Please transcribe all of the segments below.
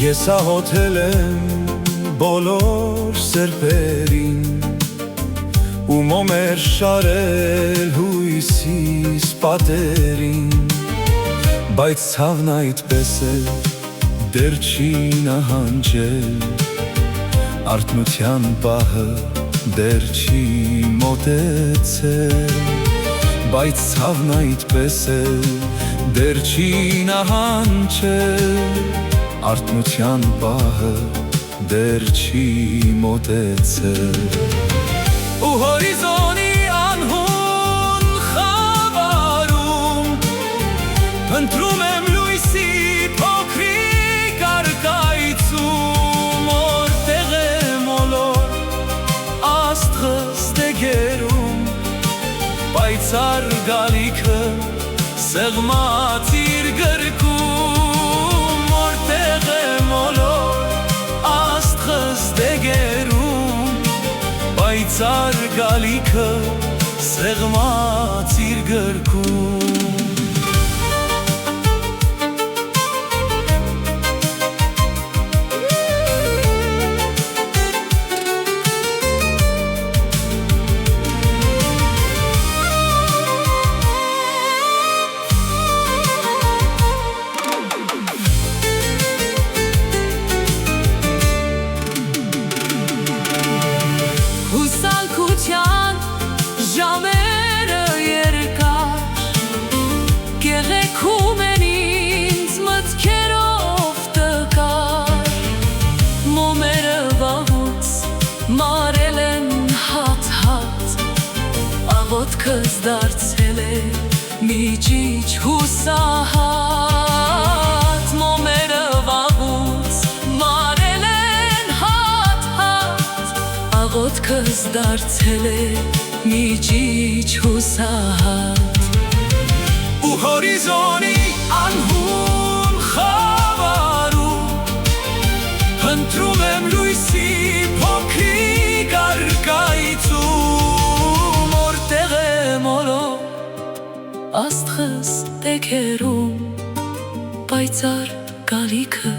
Ես ահոթել եմ բոլոր սրբերին ու մոմեր շարել հույսիս պատերին, բայց ցավն այդպես էլ դեռ չի նահանջել, արթնության պահը դեռ չի մոտեցել, բայց ցավն այդպես էլ դեռ չի նահանջել, արթնության պահը դեռ չի մոտեցել։ Ու հորիզոնի անհուն խավարում փնտրում եմ լույսի փոքրիկ արկայծում, որտեղ է մոլոր աստղս դեգերում, պայծառ գալիքը սեղմած իր գրկում, որտեղ է մոլոր աստղս դեգերում, պայծառ գալիքը սեղմած իր գրկում։ Հուսալքության ժամերը երկար կեղեքում են ինձ մտքերով տկար, մոմերը վաղուց մարել են հատ-հատ, աղոթքս դարձել է մի ճիչ հուսահատ, մոմերը վաղուց մարել են հատ-հատ, աղոթքս դարձել է մի ճիչ հուսահատ։ Ու հորիզոնի անհուն խավարում փնտրում եմ լույսի փոքրիկ արկայծում, որտեղ է մոլոր Աստղս դեգերում, պայծառ գալիքը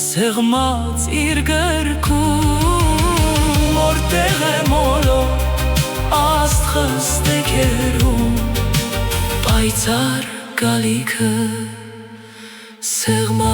սեղմած իր գրկում, որտեղ է մոլոր աստղս դեգերում, պայծառ գալիքը սեղմած